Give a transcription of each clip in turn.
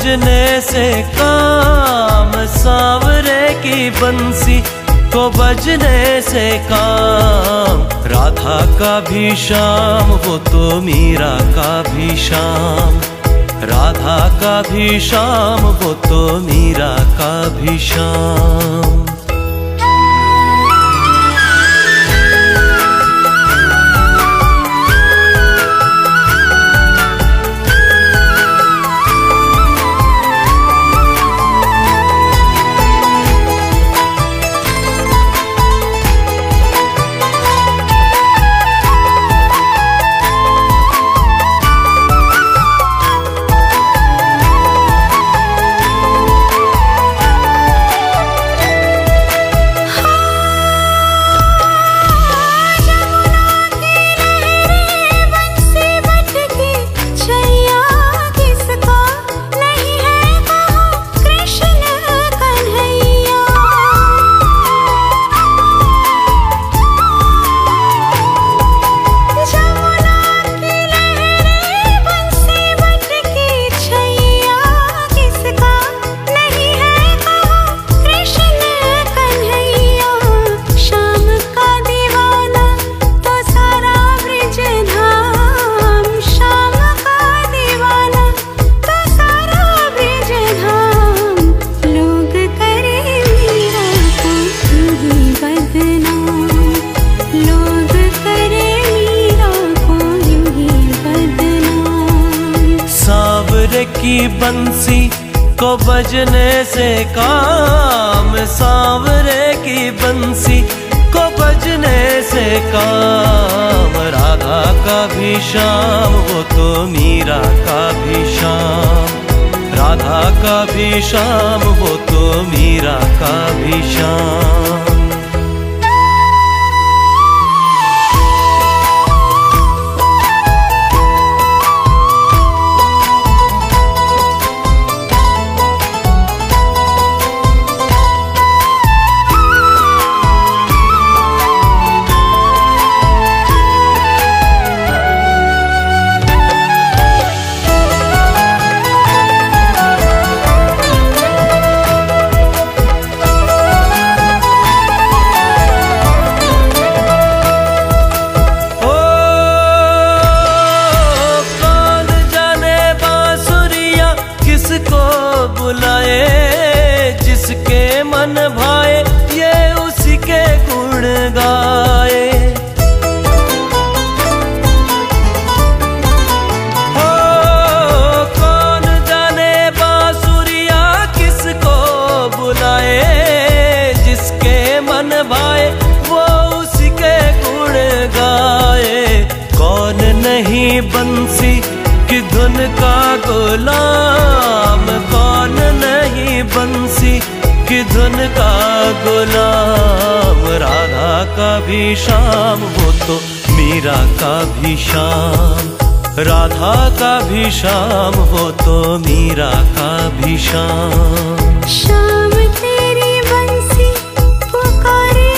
बजने से काम, सांवरे की बंसी को बजने से काम। राधा का भी श्याम वो तो मीरा का भी श्याम, राधा का भी श्याम वो तो मीरा का भी श्याम। की बंसी को बजने से काम, सांवरे की बंसी को बजने से काम। राधा का भी श्याम वो तो मीरा का भी श्याम, राधा का भी श्याम वो तो मीरा का भी श्याम। बुलाए जिसके मन भाए ये उसी के गुण गाए। हो कौन जाने बांसुरिया किसको बुलाए, जिसके मन भाए वो उसी के गुण गाए। कौन नहीं बंसी की धुन का गुलाम, कौन नहीं बंसी की धुन का गुलाम। राधा का भी श्याम वो तो मीरा का भी श्याम, राधा का भी श्याम वो तो मीरा का भी श्याम। श्याम तेरी बंसी पुकारे,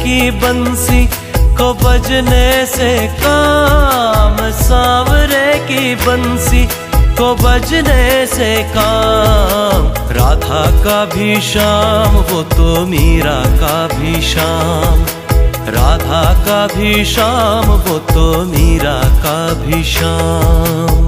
की बंसी को बजने से काम, सांवरे की बंसी को बजने से काम। राधा का भी श्याम वो तो मीरा का भी श्याम, राधा का भी श्याम वो तो मीरा का भी श्याम।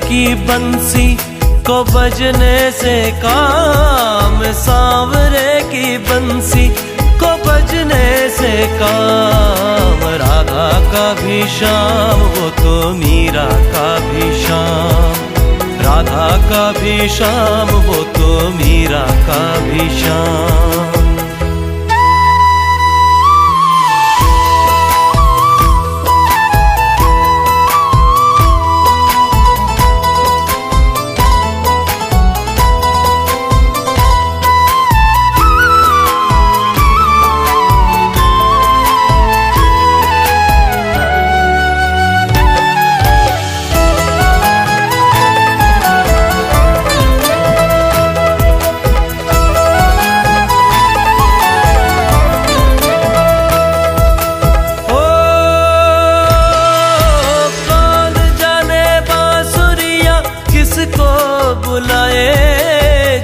की बंसी को बजने से काम, सांवरे की बंसी को बजने से काम। राधा का भी श्याम वो तो मीरा का भी श्याम, राधा का भी श्याम वो तो मीरा का भी श्याम।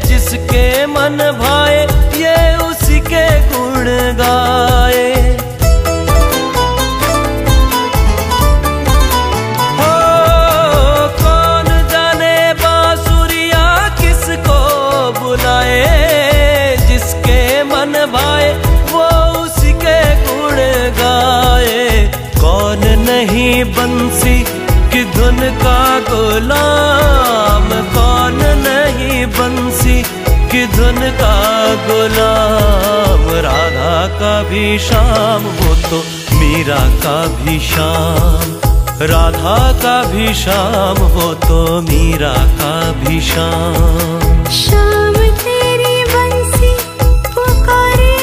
जिसके मन भाए ये उसी के गुण गाए। हो कौन जाने बांसुरिया किसको बुलाए, जिसके मन भाए वो उसी के गुण गाए। कौन नहीं बंसी की धुन का गुलाम, कौन नहीं बंसी की धुन का गुलाम। राधा का भी श्याम वो तो मीरा का भी श्याम, राधा का भी श्याम वो तो मीरा का भी श्याम। श्याम तेरी बंसी पुकारे,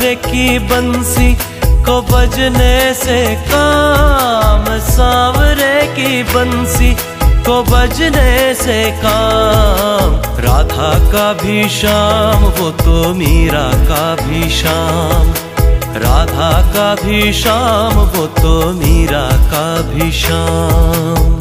सांवरे की बंसी को बजने से काम, सांवरे की बंसी को बजने से काम। राधा का भी श्याम वो तो मीरा का भी श्याम, राधा का भी श्याम वो तो मीरा का भी श्याम।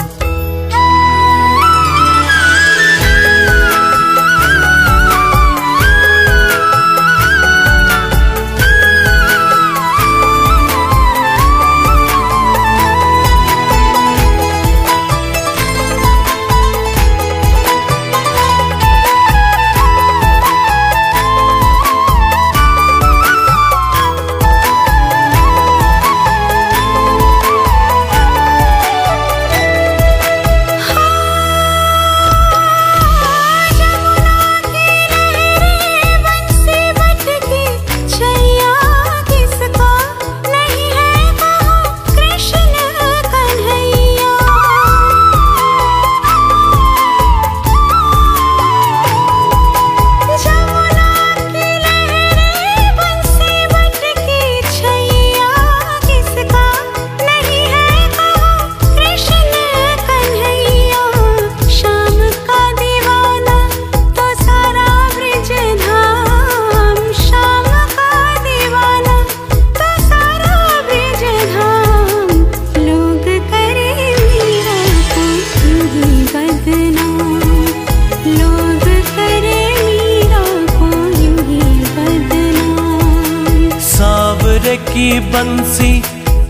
की बंसी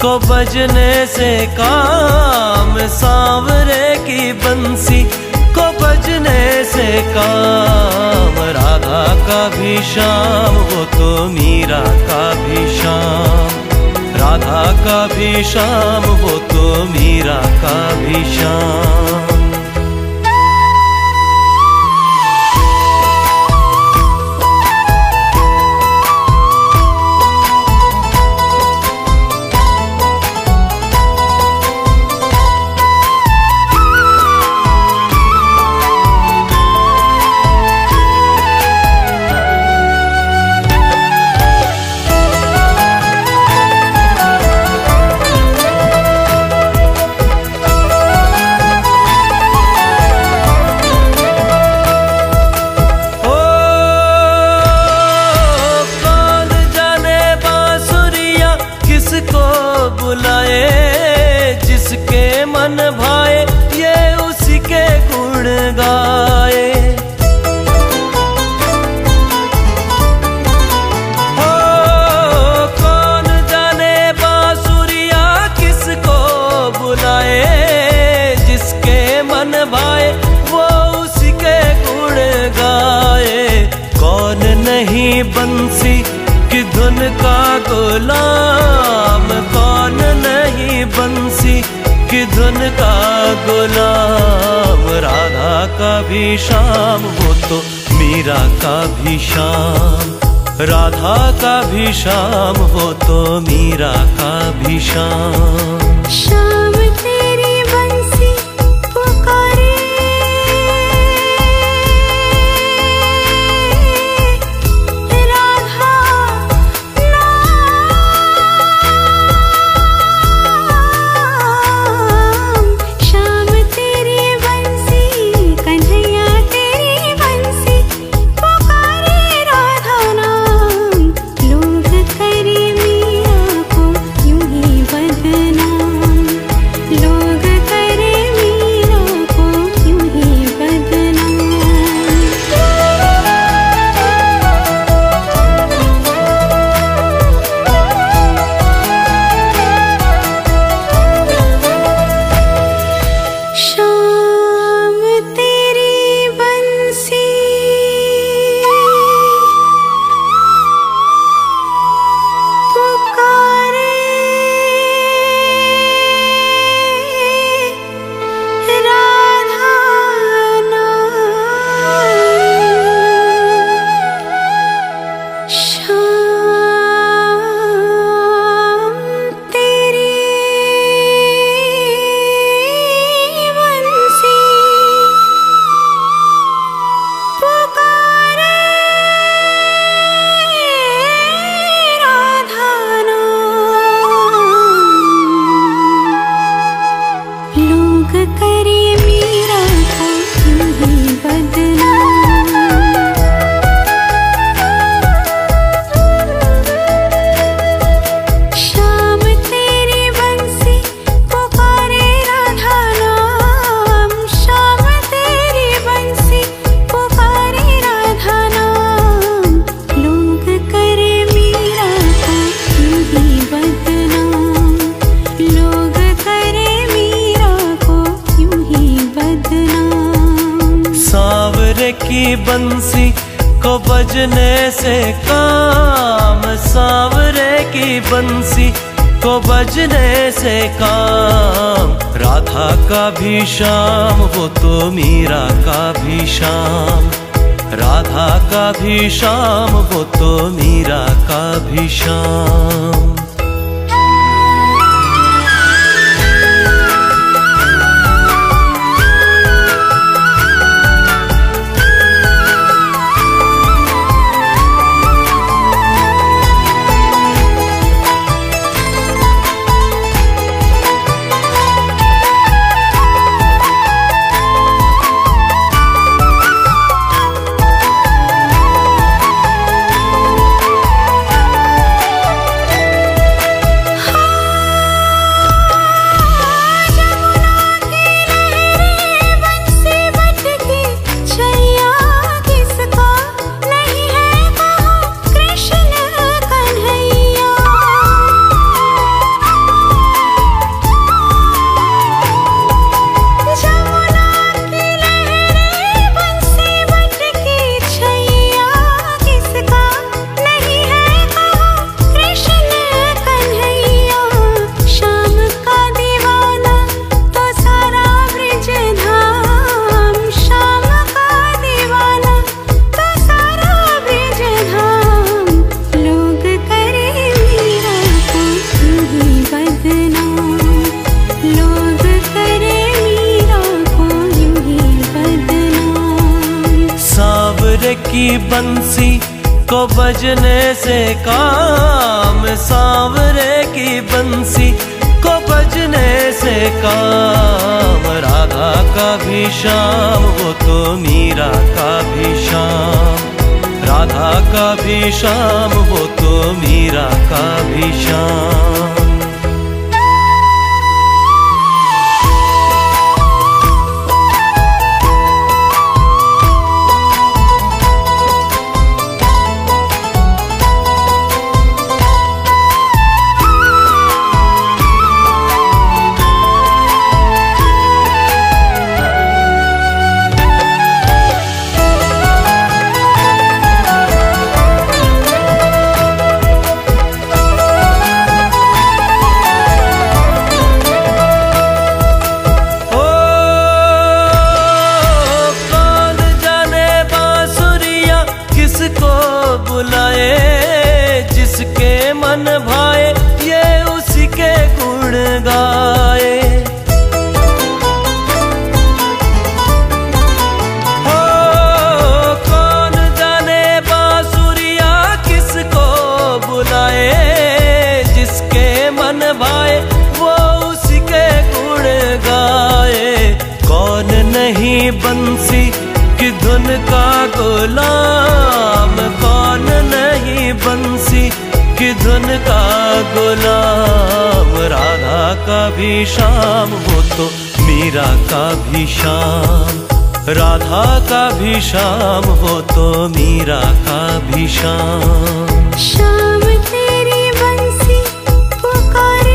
को बजने से काम, सांवरे की बंसी को बजने से काम। राधा का भी श्याम वो तो मीरा का भी श्याम, राधा का भी श्याम वो तो मीरा का भी श्याम। बुलाए जिसके मन भाए ये उसी के गुण गाए। हो कौन जाने बांसुरिया किसको बुलाए, जिसके मन भाए वो उसी के गुण गाए। कौन नहीं बंसी की धुन का गुलाम, कौन नहीं बंसी की धुन का गुलाम। राधा का भी श्याम वो तो मीरा का भी श्याम, राधा का भी श्याम वो तो मीरा का भी श्याम। श्याम तेरी बंसी पुकारे, बजने से काम, सांवरे की बंसी को बजने से काम। राधा का भी श्याम वो तो मीरा का भी श्याम, राधा का भी श्याम वो तो मीरा का भी श्याम। की बंसी को बजने से काम, सांवरे की बंसी को बजने से काम। राधा का भी श्याम वो तो मीरा का भी श्याम, राधा का भी श्याम वो तो मीरा का भी श्याम। जिसके मन भाए ये उसी के गुण गाए। हो कौन जाने बांसुरिया किसको बुलाए, जिसके मन भाए वो उसी के गुण गाए। कौन नहीं बंसी की धुन का गुलाम, कौन नहीं बंसी की धुन का गुलाम। राधा का भी श्याम वो तो मीरा का भी श्याम, राधा का भी श्याम वो तो मीरा का भी श्याम। श्याम तेरी बंसी पुकारे,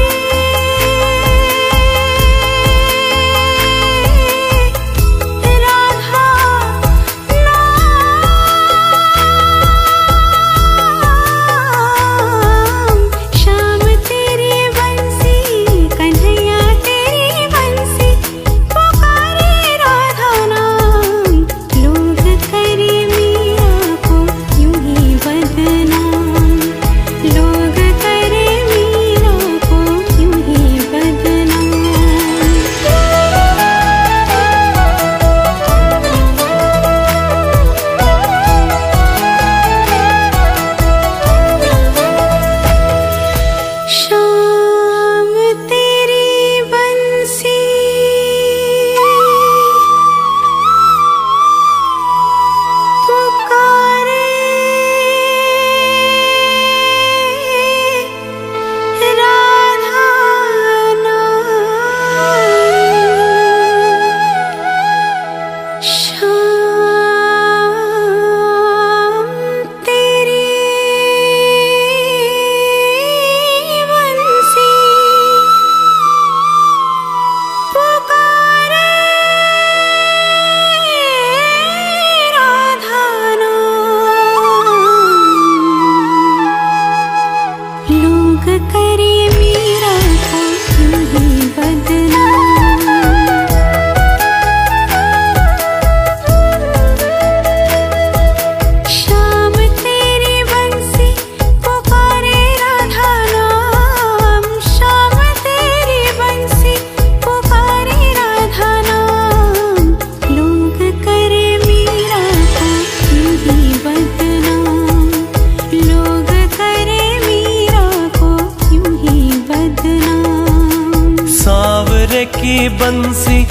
की बंसी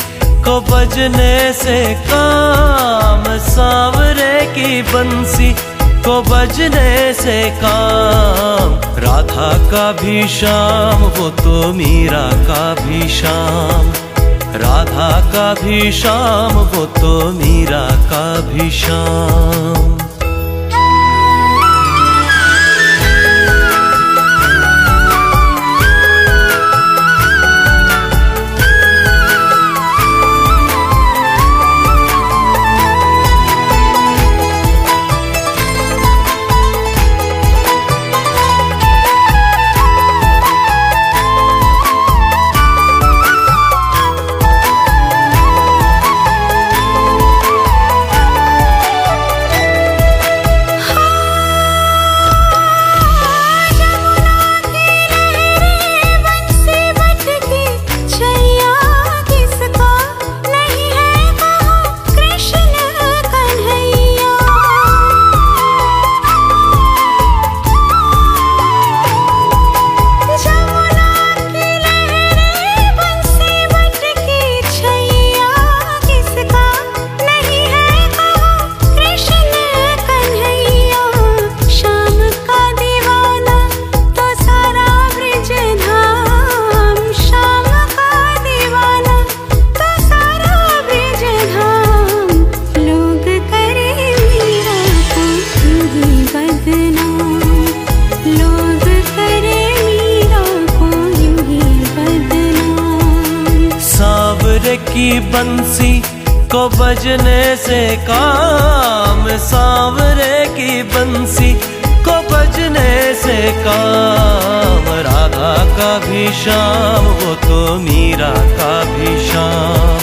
को बजने से काम, सांवरे की बंसी को बजने से काम। राधा का भी श्याम वो तो मीरा का भी श्याम, राधा का भी श्याम वो तो मीरा का भी श्याम। की बंसी को बजने से काम, सांवरे की बंसी को बजने से काम। राधा का भी श्याम वो तो मीरा का भी श्याम,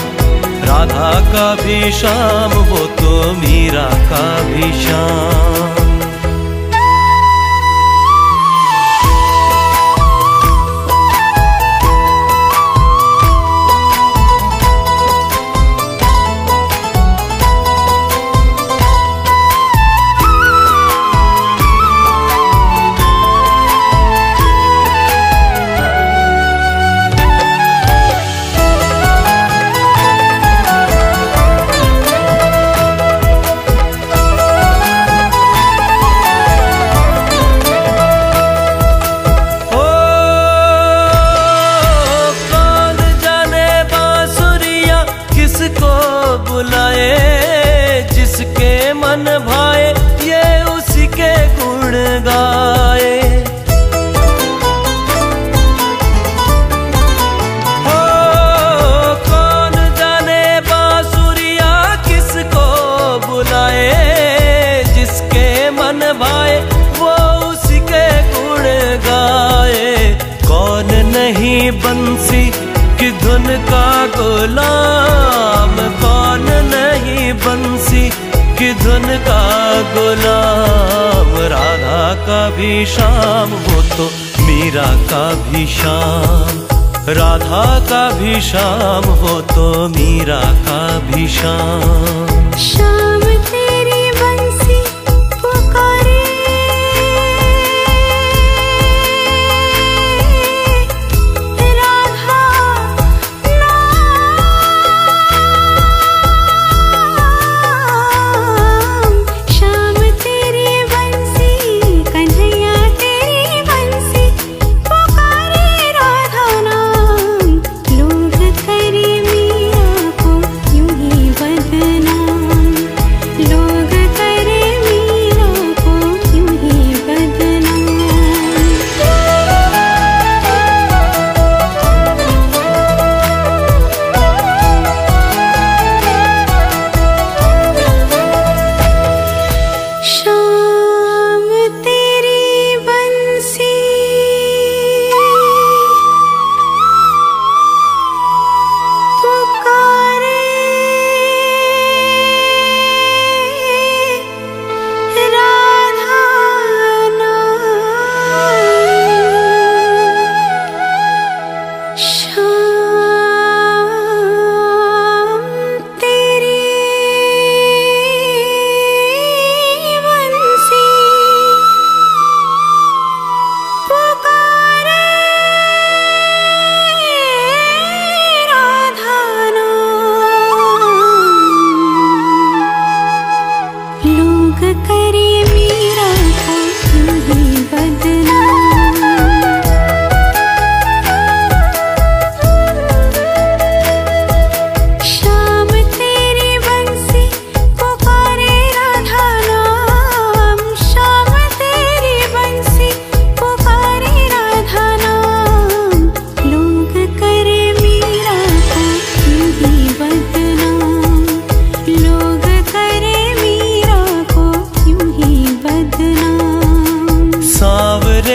राधा का भी श्याम वो तो मीरा का भी श्याम। जिसके मन भाए ये उसी के गुण गाए। हो कौन जाने बांसुरिया किसको बुलाए, जिसके मन भाए वो उसी के गुण गाए। कौन नहीं बंसी की धुन का गुलाम, कौन नहीं बंसी की धुन का गुलाम। राधा का भी श्याम वो तो मीरा का भी श्याम, राधा का भी श्याम वो तो मीरा का भी श्याम। श्याम तेरी बंसी पुकारे,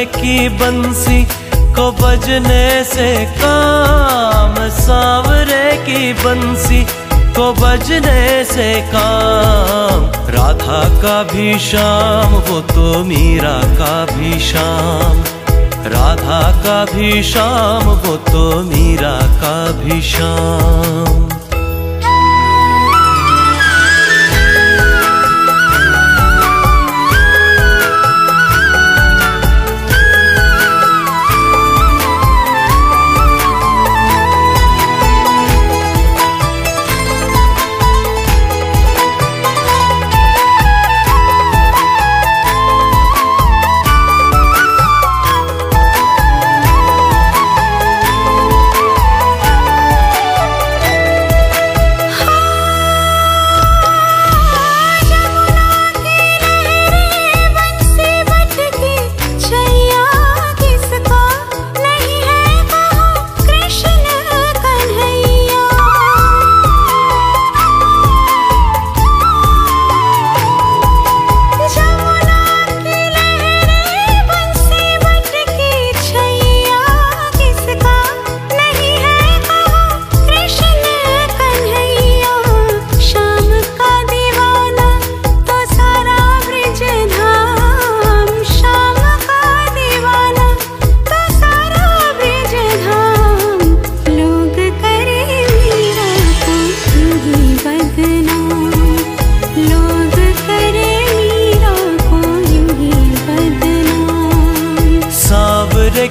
की बंसी को बजने से काम, सांवरे की बंसी को बजने से काम। राधा का भी श्याम वो तो मीरा का भी श्याम, राधा का भी श्याम वो तो मीरा का भी श्याम।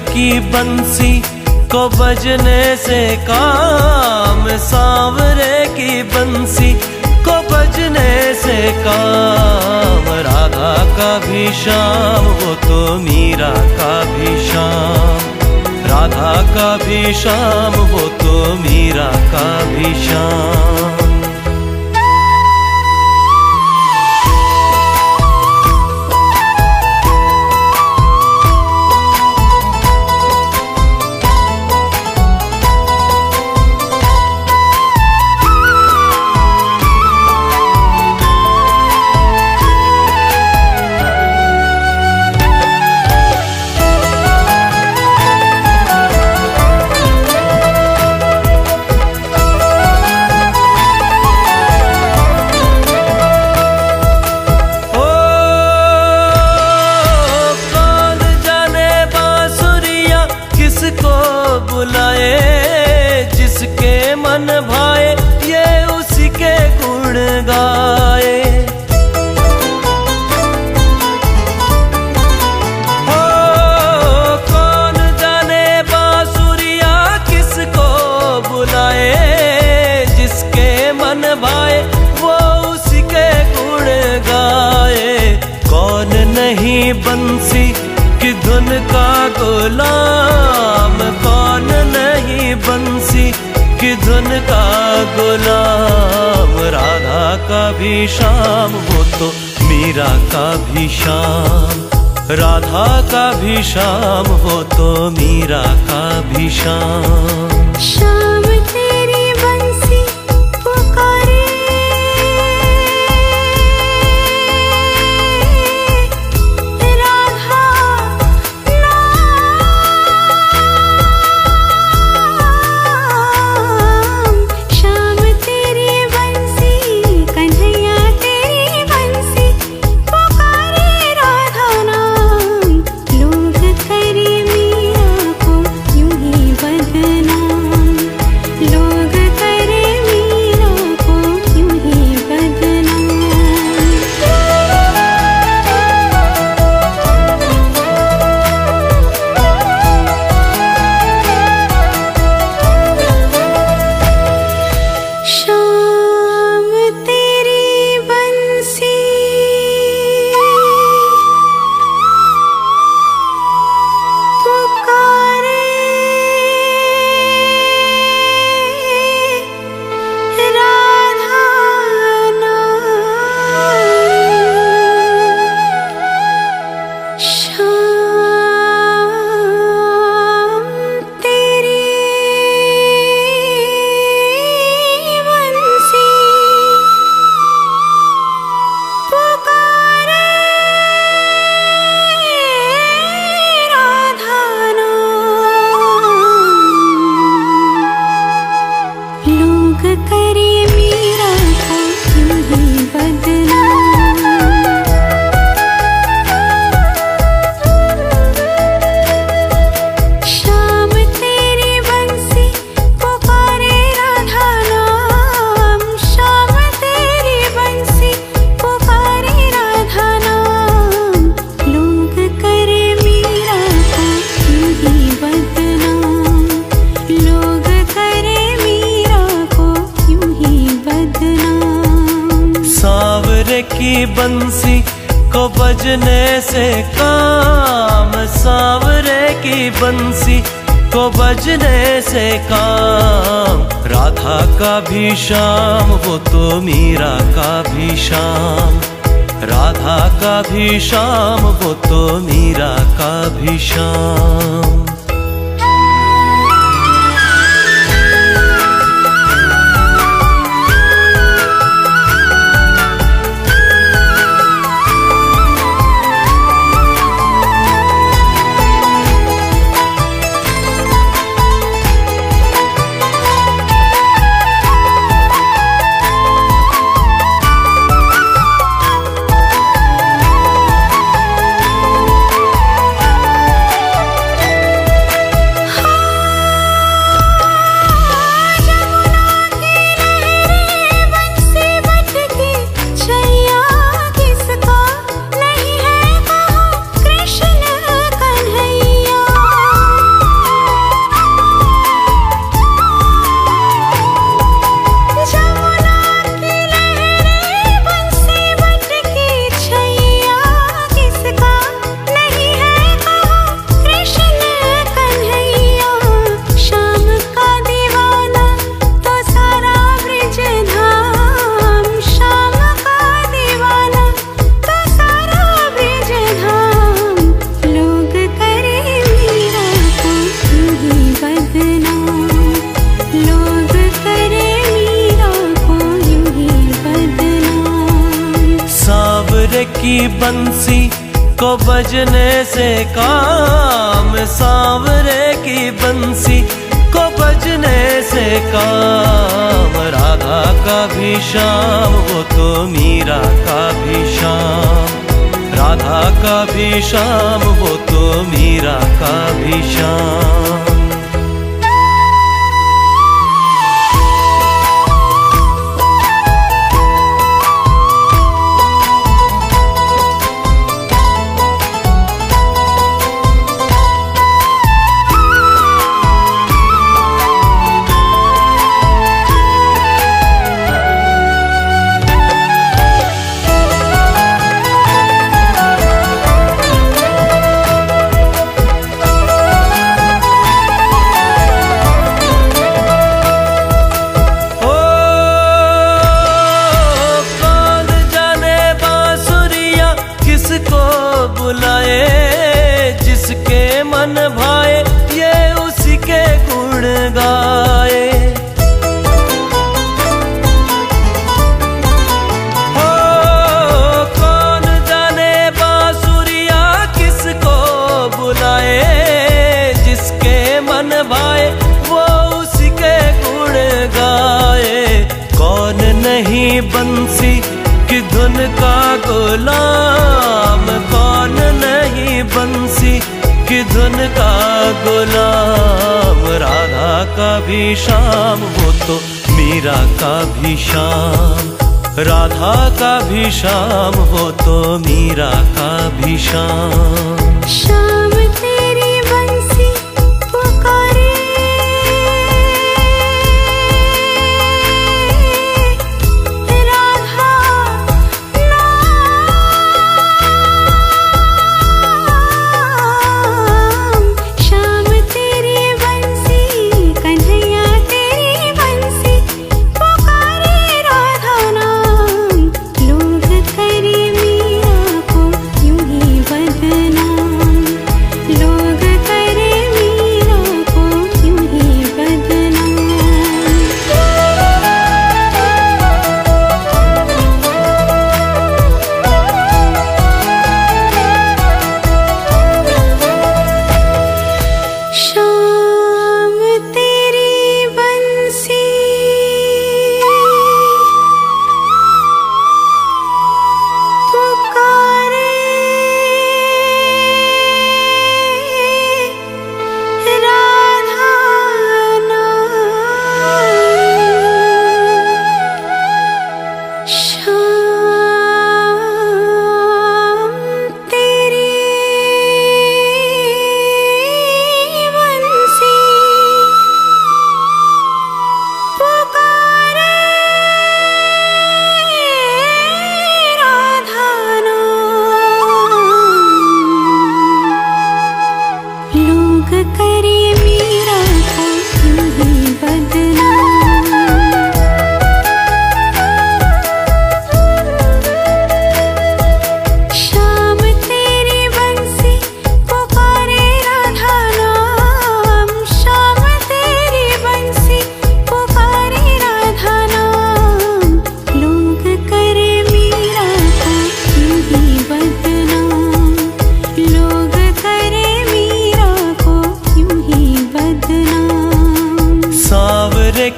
की बंसी को बजने से काम, सांवरे की बंसी को बजने से काम। राधा का भी श्याम वो तो मीरा का भी श्याम, राधा का भी श्याम वो तो मीरा का भी श्याम। जिसके मन भाए ये उसी के गुण गाए। ओ कौन जाने बांसुरिया किसको बुलाए, जिसके मन भाए वो उसी के गुण गाए। कौन नहीं बंसी की धुन का गुलाम, कौन नहीं बंसी की धुन का गुलाम। राधा का भी श्याम वो तो मीरा का भी श्याम, राधा का भी श्याम वो तो मीरा का भी श्याम। श्याम तेरी बंसी पुकारे, बजने से काम, सांवरे की बंसी को बजने से काम। राधा का भी श्याम वो तो मीरा का भी श्याम, राधा का भी श्याम वो तो मीरा का भी श्याम। की बंसी को बजने से काम, सांवरे की बंसी को बजने से काम। राधा का भी श्याम वो तो मीरा का भी श्याम, राधा का भी श्याम वो तो मीरा का भी श्याम। जिसके मन भाए ये उसी के गुण गाए। हो कौन जाने बांसुरिया किसको बुलाए, जिसके मन भाए वो उसी के गुण गाए। कौन नहीं बंसी की धुन का गुलाम, कौन नहीं बंसी की धुन का गुलाम। राधा का भी श्याम वो तो मीरा का भी श्याम, राधा का भी श्याम वो तो मीरा का भी श्याम। श्याम तेरी बंसी पुकारे,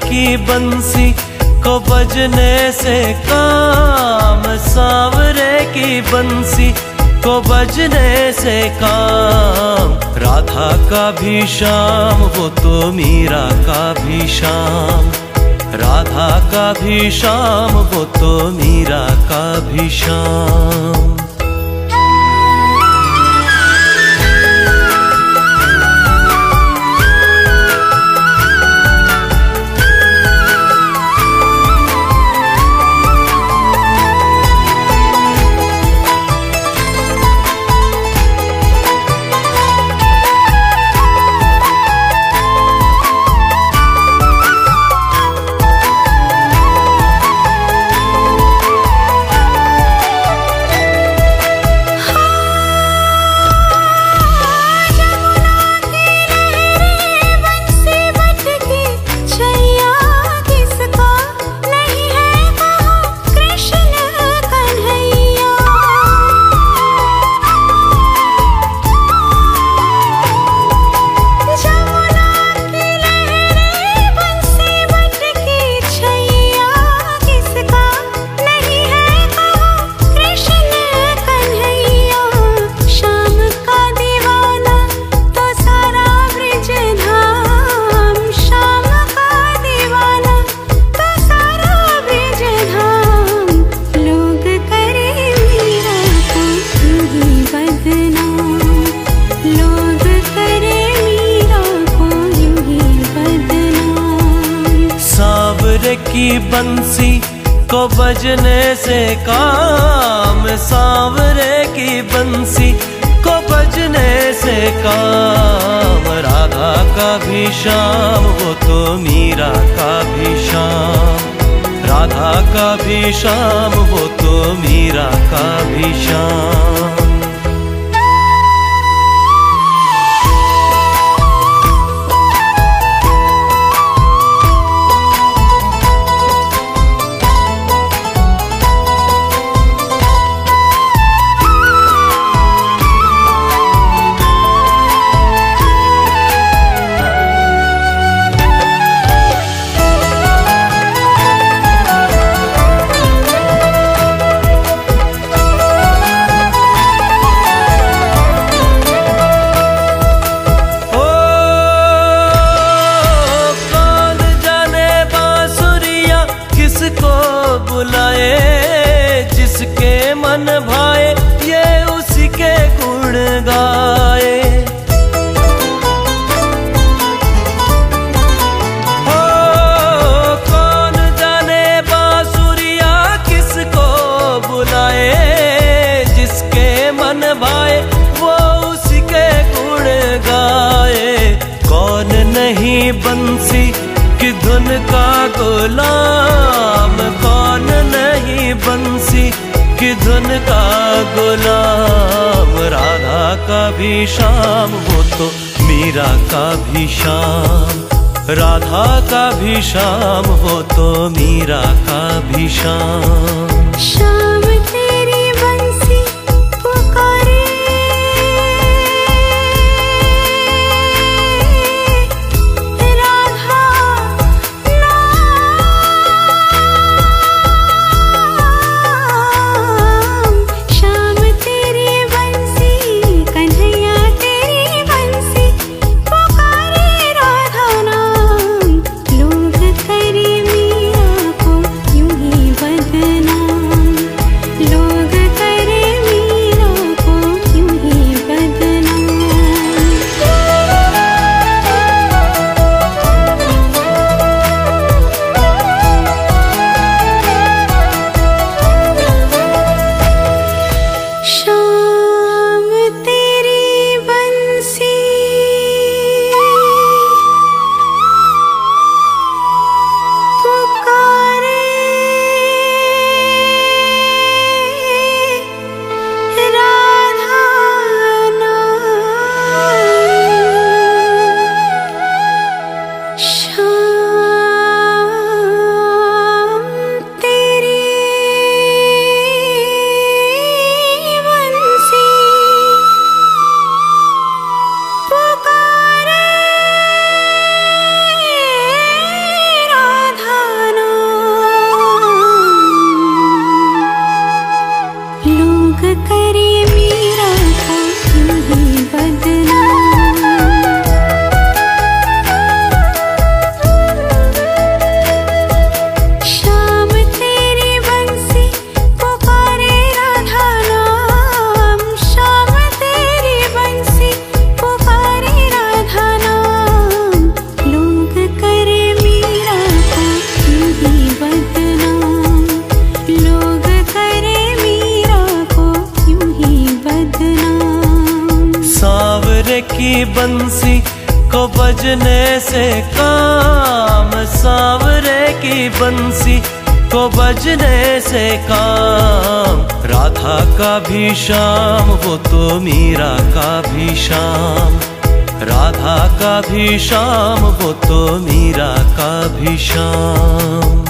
की बंसी को बजने से काम, सांवरे की बंसी को बजने से काम। राधा का भी श्याम वो तो मीरा का भी श्याम, राधा का भी श्याम वो तो मीरा का भी श्याम। की बंसी को बजने से काम, सांवरे की बंसी को बजने से काम। राधा का भी श्याम वो तो मीरा का भी श्याम, राधा का भी श्याम वो तो मीरा का भी श्याम। बुलाए जिसके मन भाए ये उसी के गुण गाए। हो कौन जाने बांसुरिया किसको बुलाए, जिसके मन भाए वो उसी के गुण गाए। कौन नहीं बंसी की धुन का गुलाम, कौन नहीं बंसी की धुन का गुलाम। राधा का भी श्याम वो तो मीरा का भी श्याम, राधा का भी श्याम वो तो मीरा का भी श्याम। श्याम तेरी बंसी पुकारे, सांवरे की बंसी को बजने से काम, सांवरे की बंसी को बजने से काम। राधा का भी श्याम वो तो मीरा का भी श्याम, राधा का भी श्याम वो तो मीरा का भी श्याम।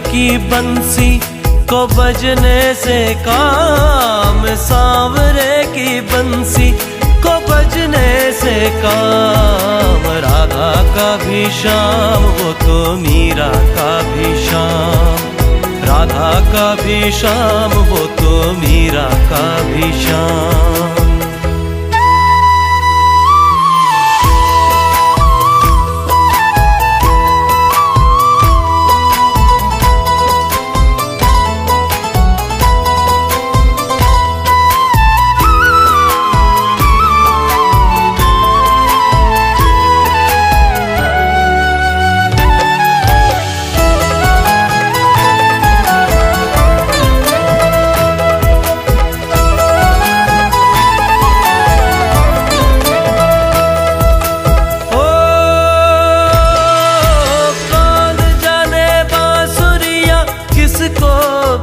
की बंसी को बजने से काम, सांवरे की बंसी को बजने से काम। राधा का भी श्याम वो तो मीरा का भी श्याम, राधा का भी श्याम वो तो मीरा का भी श्याम।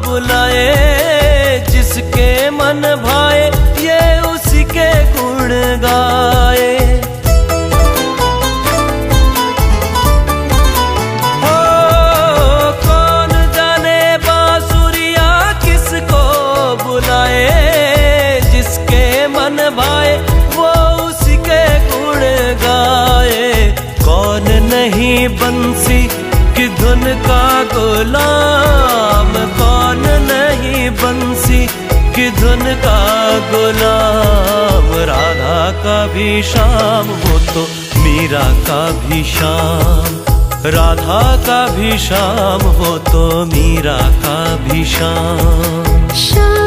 बुलाए जिसके मन भाए ये उसी के गुण गाए। ओ कौन जाने बांसुरिया किसको बुलाए, जिसके मन भाए वो उसी के गुण गाए। कौन नहीं बंसी की धुन का गुलाम, कौन नहीं बंसी की धुन का गुलाम। राधा का भी श्याम वो तो मीरा का भी श्याम, राधा का भी श्याम वो तो मीरा का भी श्याम।